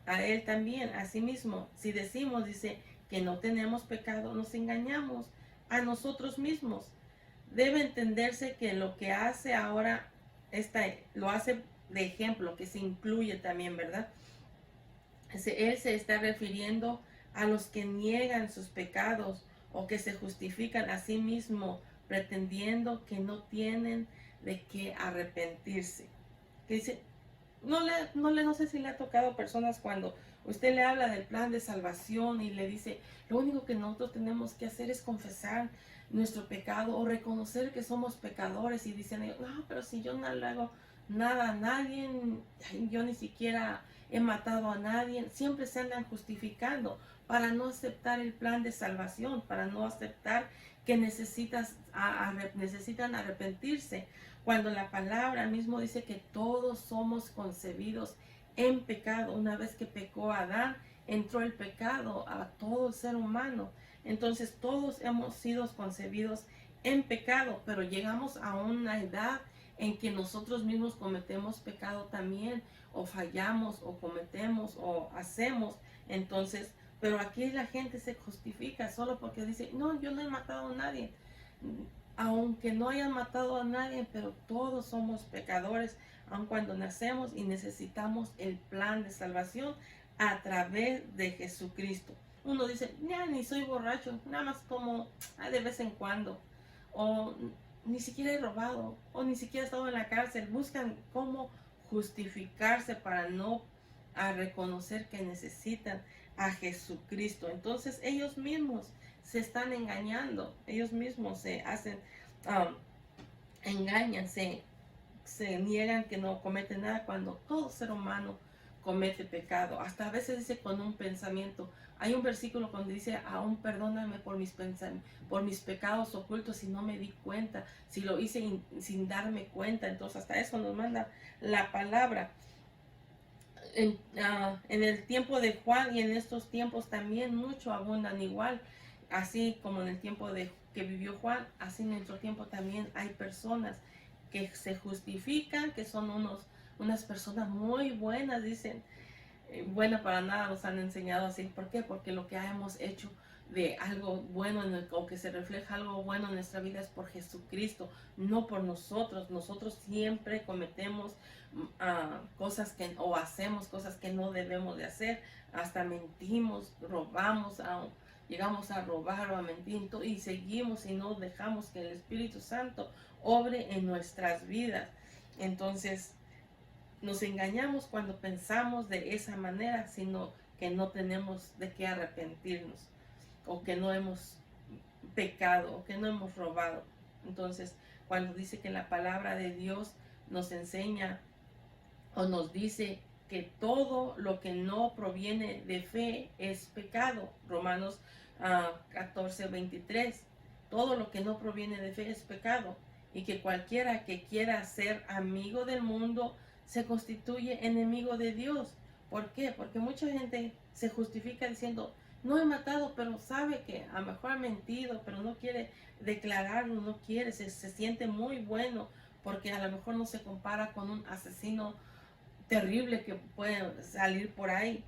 a él también, a sí mismo. Si decimos, dice, que no tenemos pecado, nos engañamos a nosotros mismos. Debe entenderse que lo que hace ahora, lo hace de ejemplo, que se incluye también, ¿verdad? Él se está refiriendo a los que niegan sus pecados, o que se justifican a sí mismos, pretendiendo que no tienen de qué arrepentirse. Que dice, no sé si le ha tocado a personas cuando usted le habla del plan de salvación y le dice: lo único que nosotros tenemos que hacer es confesar nuestro pecado, o reconocer que somos pecadores, y dicen ellos: no, pero si yo no le hago nada a nadie, yo ni siquiera he matado a nadie. Siempre se andan justificando para no aceptar el plan de salvación, para no aceptar que necesitan arrepentirse, cuando la palabra mismo dice que todos somos concebidos en pecado. Una vez que pecó Adán, entró el pecado a todo ser humano. Entonces todos hemos sido concebidos en pecado, pero llegamos a una edad en que nosotros mismos cometemos pecado también, o fallamos, o cometemos, o hacemos. Entonces, pero aquí la gente se justifica solo porque dice, no, yo no he matado a nadie. Aunque no hayan matado a nadie, pero todos somos pecadores, aun cuando nacemos, y necesitamos el plan de salvación a través de Jesucristo. Uno dice, ya ni soy borracho, nada más como de vez en cuando, o ni siquiera he robado, o ni siquiera he estado en la cárcel. Buscan cómo justificarse para no reconocer que necesitan a Jesucristo. Entonces ellos mismos se están engañando, ellos mismos se hacen, engañan, se niegan que no cometen nada, cuando todo ser humano comete pecado. Hasta a veces dice con un pensamiento. Hay un versículo cuando dice, aún perdóname por mis pecados ocultos, si no me di cuenta, si lo hice sin darme cuenta. Entonces hasta eso nos manda la palabra. En el tiempo de Juan y en estos tiempos también mucho abundan igual, así como en el tiempo que vivió Juan, así en nuestro tiempo también hay personas que se justifican, que son unas personas muy buenas, dicen, buena para nada nos han enseñado así. ¿Por qué? Porque lo que hemos hecho de algo bueno o que se refleja algo bueno en nuestra vida es por Jesucristo, no por nosotros. Nosotros siempre cometemos cosas o hacemos cosas que no debemos de hacer, hasta mentimos, robamos, llegamos a robar o a mentir, y seguimos y no dejamos que el Espíritu Santo obre en nuestras vidas. Entonces nos engañamos cuando pensamos de esa manera, sino que no tenemos de qué arrepentirnos, o que no hemos pecado, o que no hemos robado. Entonces, cuando dice que la palabra de Dios nos enseña o nos dice que todo lo que no proviene de fe es pecado, Romanos 14:23, todo lo que no proviene de fe es pecado, y que cualquiera que quiera ser amigo del mundo se constituye enemigo de Dios. ¿Por qué? Porque mucha gente se justifica diciendo, no he matado, pero sabe que a lo mejor ha mentido, pero no quiere declararlo, no quiere, se siente muy bueno, porque a lo mejor no se compara con un asesino terrible que puede salir por ahí.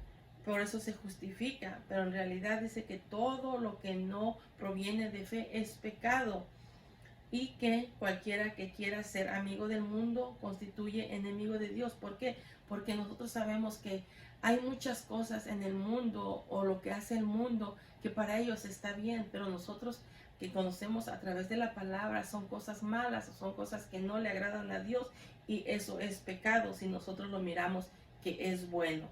Por eso se justifica, pero en realidad dice que todo lo que no proviene de fe es pecado, y que cualquiera que quiera ser amigo del mundo constituye enemigo de Dios. ¿Por qué? Porque nosotros sabemos que hay muchas cosas en el mundo, o lo que hace el mundo, que para ellos está bien, pero nosotros que conocemos a través de la palabra son cosas malas, son cosas que no le agradan a Dios, y eso es pecado si nosotros lo miramos que es bueno.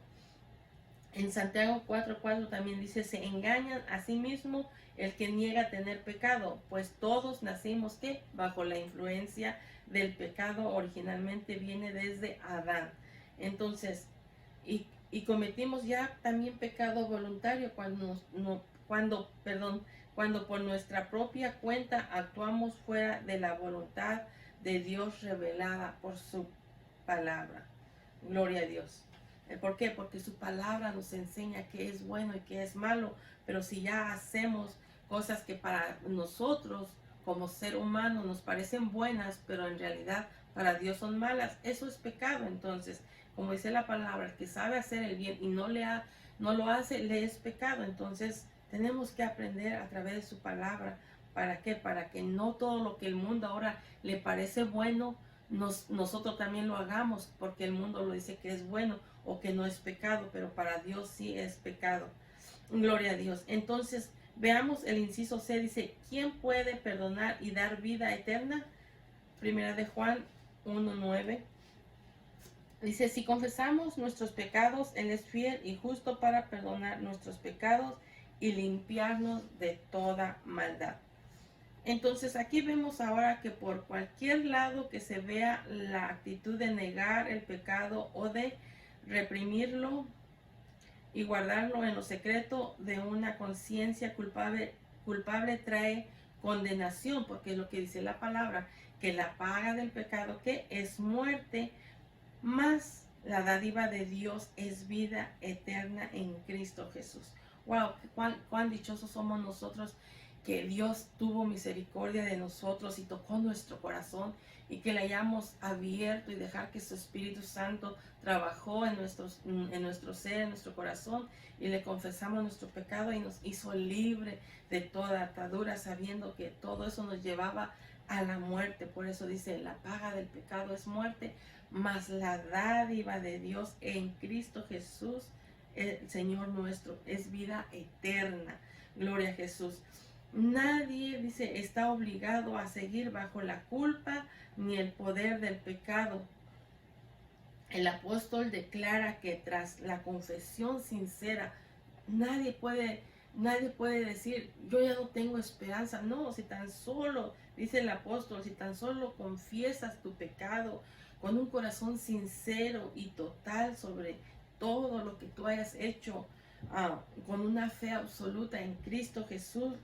En Santiago 4:4 también dice, se engañan a sí mismos el que niega tener pecado, pues todos nacimos que bajo la influencia del pecado, originalmente viene desde Adán. Entonces, y cometimos ya también pecado voluntario cuando por nuestra propia cuenta actuamos fuera de la voluntad de Dios revelada por su palabra. Gloria a Dios. ¿Por qué? Porque su palabra nos enseña qué es bueno y qué es malo. Pero si ya hacemos cosas que para nosotros como ser humano nos parecen buenas, pero en realidad para Dios son malas, eso es pecado. Entonces, como dice la palabra, el que sabe hacer el bien y no lo hace, le es pecado. Entonces tenemos que aprender a través de su palabra. ¿Para qué? Para que no todo lo que el mundo ahora le parece bueno, nosotros también lo hagamos, porque el mundo lo dice que es bueno o que no es pecado, pero para Dios sí es pecado. Gloria a Dios. Entonces, veamos el inciso C, dice, ¿quién puede perdonar y dar vida eterna? Primera de Juan 1:9. Dice, si confesamos nuestros pecados, Él es fiel y justo para perdonar nuestros pecados y limpiarnos de toda maldad. Entonces aquí vemos ahora que por cualquier lado que se vea la actitud de negar el pecado o de reprimirlo y guardarlo en lo secreto de una conciencia culpable trae condenación, porque es lo que dice la palabra, que la paga del pecado que es muerte, más La dádiva de Dios es vida eterna en Cristo Jesús. Wow, cuán dichosos somos nosotros que Dios tuvo misericordia de nosotros y tocó nuestro corazón y que le hayamos abierto y dejar que su Espíritu Santo trabajó en nuestro ser, en nuestro corazón, y le confesamos nuestro pecado y nos hizo libre de toda atadura, sabiendo que todo eso nos llevaba a la muerte. Por eso dice, la paga del pecado es muerte, mas la dádiva de Dios en Cristo Jesús, el Señor nuestro, es vida eterna. Gloria a Jesús. Nadie, dice, está obligado a seguir bajo la culpa ni el poder del pecado. El apóstol declara que tras la confesión sincera, nadie puede decir, yo ya no tengo esperanza. No, si tan solo, dice el apóstol, si tan solo confiesas tu pecado con un corazón sincero y total sobre todo lo que tú hayas hecho, con una fe absoluta en Cristo Jesús,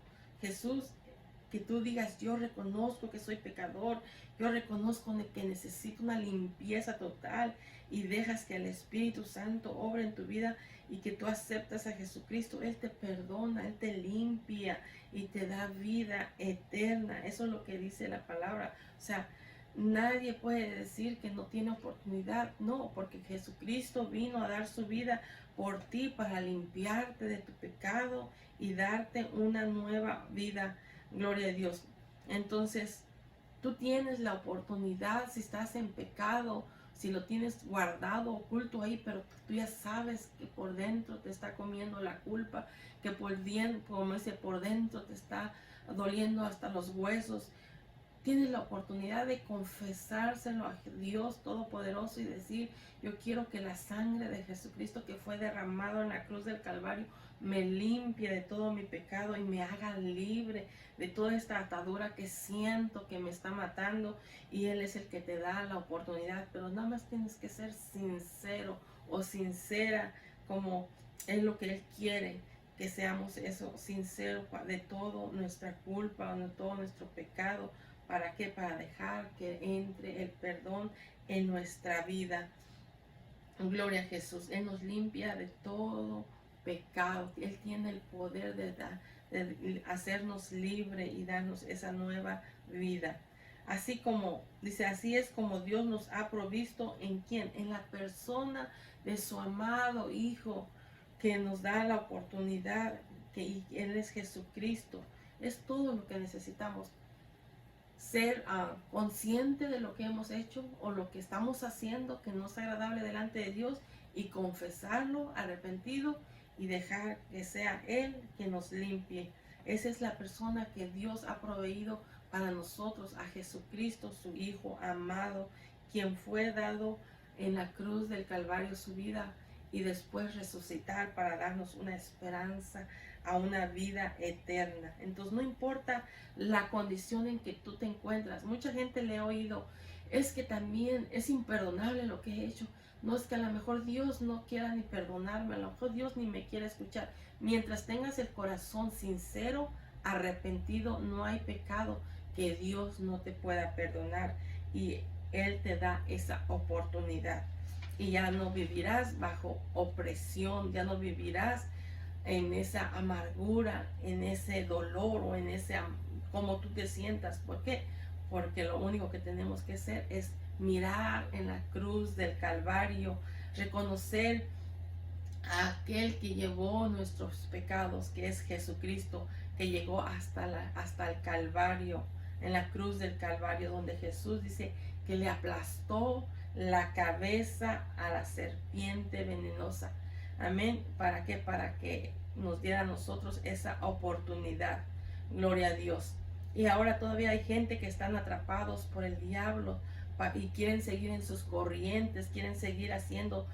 que tú digas, yo reconozco que soy pecador, yo reconozco que necesito una limpieza total, y dejas que el Espíritu Santo obre en tu vida y que tú aceptas a Jesucristo, Él te perdona, Él te limpia y te da vida eterna. Eso es lo que dice la palabra. O sea, nadie puede decir que no tiene oportunidad. No, porque Jesucristo vino a dar su vida por ti para limpiarte de tu pecado y darte una nueva vida. Gloria a Dios. Entonces, tú tienes la oportunidad, si estás en pecado, si lo tienes guardado, oculto ahí, pero tú ya sabes que por dentro te está comiendo la culpa, que por dentro, como dice, por dentro te está doliendo hasta los huesos. Tienes la oportunidad de confesárselo a Dios Todopoderoso y decir, yo quiero que la sangre de Jesucristo que fue derramado en la cruz del Calvario me limpie de todo mi pecado y me haga libre de toda esta atadura que siento que me está matando. Y Él es el que te da la oportunidad, pero nada más tienes que ser sincero o sincera, como es lo que Él quiere, que seamos eso, sinceros de toda nuestra culpa, de todo nuestro pecado. ¿Para qué? Para dejar que entre el perdón en nuestra vida. Gloria a Jesús. Él nos limpia de todo pecado. Él tiene el poder de hacernos libre y darnos esa nueva vida. Así como, dice, así es como Dios nos ha provisto, ¿en quién? En la persona de su amado Hijo, que nos da la oportunidad, y Él es Jesucristo. Es todo lo que necesitamos. Ser consciente de lo que hemos hecho o lo que estamos haciendo que no es agradable delante de Dios, y confesarlo arrepentido y dejar que sea Él quien nos limpie. Esa es la persona que Dios ha proveído para nosotros, a Jesucristo, su Hijo amado, quien fue dado en la cruz del Calvario su vida y después resucitar para darnos una esperanza a una vida eterna. Entonces no importa la condición en que tú te encuentras. Mucha gente le he oído, es que también es imperdonable lo que he hecho. No, es que a lo mejor Dios no quiera ni perdonarme, a lo mejor Dios ni me quiere escuchar. Mientras tengas el corazón sincero, arrepentido, no hay pecado que Dios no te pueda perdonar, y Él te da esa oportunidad. Y ya no vivirás bajo opresión, ya no vivirás en esa amargura, en ese dolor o en ese como tú te sientas. ¿Por qué? Porque lo único que tenemos que hacer es mirar en la cruz del Calvario, reconocer a aquel que llevó nuestros pecados, que es Jesucristo, que llegó hasta el Calvario, en la cruz del Calvario, donde Jesús dice que le aplastó la cabeza a la serpiente venenosa. Amén. ¿Para qué? Para que nos diera a nosotros esa oportunidad. Gloria a Dios. Y ahora todavía hay gente que están atrapados por el diablo y quieren seguir en sus corrientes, quieren seguir haciendo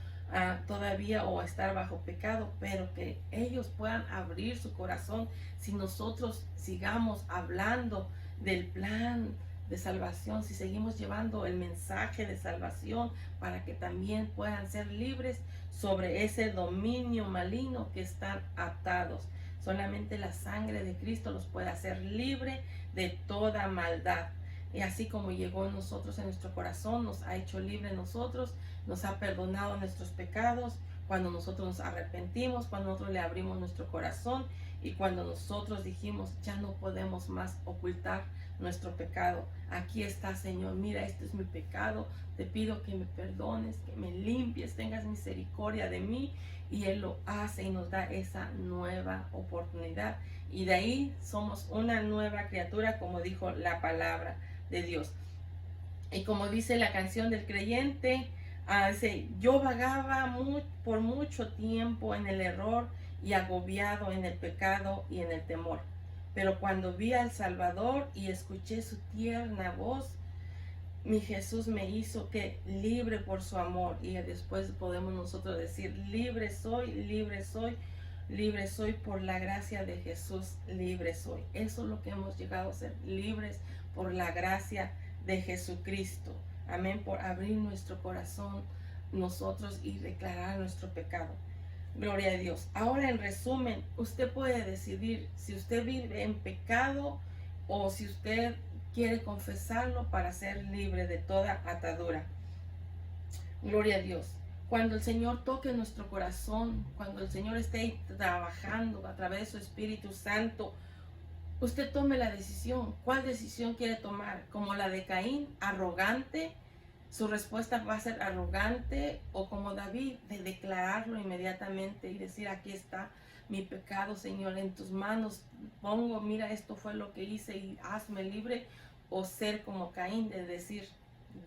todavía o estar bajo pecado, pero que ellos puedan abrir su corazón si nosotros sigamos hablando del plan de salvación, si seguimos llevando el mensaje de salvación, para que también puedan ser libres sobre ese dominio maligno que están atados. Solamente la sangre de Cristo los puede hacer libre de toda maldad. Y así como llegó en nosotros, en nuestro corazón, nos ha hecho libre nosotros, nos ha perdonado nuestros pecados, cuando nosotros nos arrepentimos, cuando nosotros le abrimos nuestro corazón y cuando nosotros dijimos, ya no podemos más ocultar nuestro pecado. Aquí está, Señor, mira, este es mi pecado, te pido que me perdones, que me limpies, tengas misericordia de mí. Y Él lo hace y nos da esa nueva oportunidad. Y de ahí somos una nueva criatura, como dijo la palabra de Dios. Y como dice la canción del creyente, dice, yo vagaba por mucho tiempo en el error y agobiado en el pecado y en el temor. Pero cuando vi al Salvador y escuché su tierna voz, mi Jesús me hizo que libre por su amor. Y después podemos nosotros decir, libre soy, libre soy, libre soy por la gracia de Jesús, libre soy. Eso es lo que hemos llegado a ser, libres por la gracia de Jesucristo. Amén, por abrir nuestro corazón nosotros y declarar nuestro pecado. Gloria a Dios. Ahora, en resumen, usted puede decidir si usted vive en pecado o si usted quiere confesarlo para ser libre de toda atadura. Gloria a Dios. Cuando el Señor toque nuestro corazón, cuando el Señor esté trabajando a través de su Espíritu Santo, usted tome la decisión. ¿Cuál decisión quiere tomar? Como la de Caín, arrogante. Su respuesta va a ser arrogante, o como David, de declararlo inmediatamente y decir, aquí está mi pecado, Señor, en tus manos pongo, mira, esto fue lo que hice y hazme libre. O ser como Caín, de decir,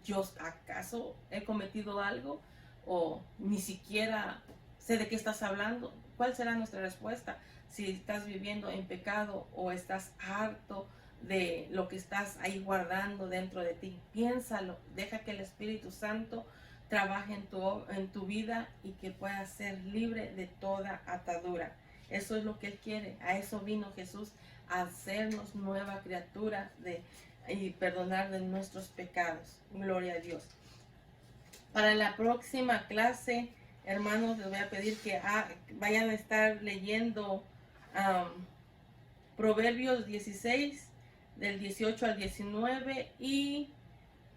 yo acaso he cometido algo o ni siquiera sé de qué estás hablando. ¿Cuál será nuestra respuesta? Si estás viviendo en pecado o estás harto de lo que estás ahí guardando dentro de ti, piénsalo, deja que el Espíritu Santo trabaje en tu vida y que puedas ser libre de toda atadura. Eso es lo que Él quiere. A eso vino Jesús, a hacernos nueva criatura y perdonar de nuestros pecados. Gloria a Dios. Para la próxima clase, hermanos, les voy a pedir que vayan a estar leyendo Proverbios 16, del 18 al 19, y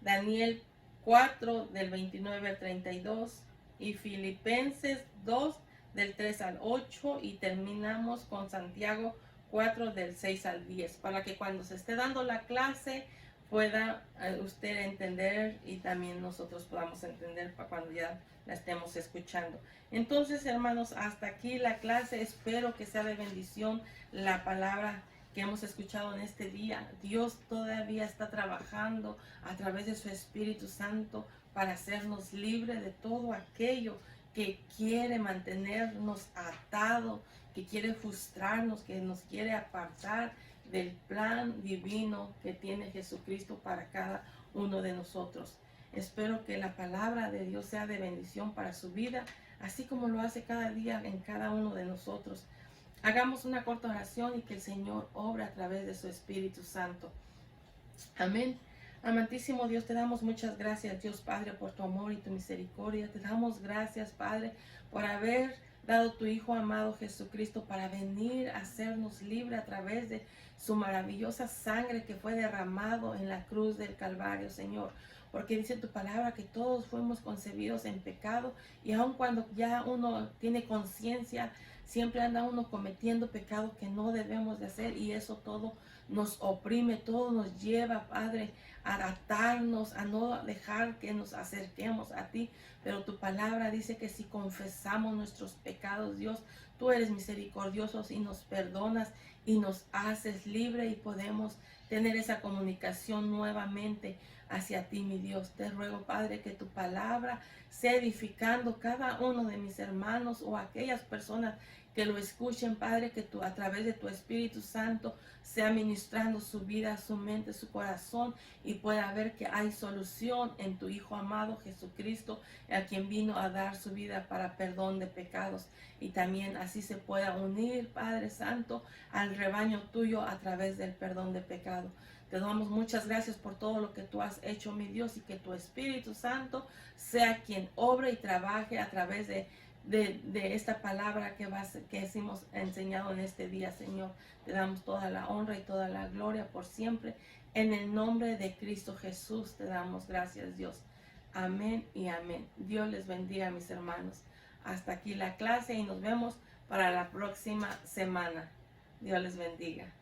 Daniel 4, del 29 al 32, y Filipenses 2, del 3 al 8, y terminamos con Santiago 4, del 6 al 10, para que cuando se esté dando la clase pueda usted entender y también nosotros podamos entender para cuando ya la estemos escuchando. Entonces, hermanos, hasta aquí la clase. Espero que sea de bendición la palabra que hemos escuchado en este día. Dios todavía está trabajando a través de su Espíritu Santo para hacernos libres de todo aquello que quiere mantenernos atados, que quiere frustrarnos, que nos quiere apartar del plan divino que tiene Jesucristo para cada uno de nosotros. Espero que la palabra de Dios sea de bendición para su vida, así como lo hace cada día en cada uno de nosotros. Hagamos una corta oración y que el Señor obre a través de su Espíritu Santo. Amén. Amantísimo Dios, te damos muchas gracias, Dios Padre, por tu amor y tu misericordia. Te damos gracias, Padre, por haber dado tu Hijo amado Jesucristo para venir a hacernos libres a través de su maravillosa sangre que fue derramado en la cruz del Calvario, Señor. Porque dice tu palabra que todos fuimos concebidos en pecado, y aun cuando ya uno tiene conciencia, siempre anda uno cometiendo pecado que no debemos de hacer, y eso todo nos oprime, todo nos lleva, Padre, a atarnos, a no dejar que nos acerquemos a ti. Pero tu palabra dice que si confesamos nuestros pecados, Dios, tú eres misericordioso y nos perdonas y nos haces libre, y podemos tener esa comunicación nuevamente hacia ti, mi Dios. Te ruego, Padre, que tu palabra sea edificando cada uno de mis hermanos o aquellas personas que lo escuchen, Padre, que tú a través de tu Espíritu Santo sea ministrando su vida, su mente, su corazón, y pueda ver que hay solución en tu Hijo amado Jesucristo, a quien vino a dar su vida para perdón de pecados, y también así se pueda unir, Padre Santo, al rebaño tuyo a través del perdón de pecado. Te damos muchas gracias por todo lo que tú has hecho, mi Dios, y que tu Espíritu Santo sea quien obre y trabaje a través de esta palabra que hemos enseñado en este día, Señor. Te damos toda la honra y toda la gloria por siempre. En el nombre de Cristo Jesús te damos gracias, Dios. Amén y amén. Dios les bendiga, mis hermanos. Hasta aquí la clase y nos vemos para la próxima semana. Dios les bendiga.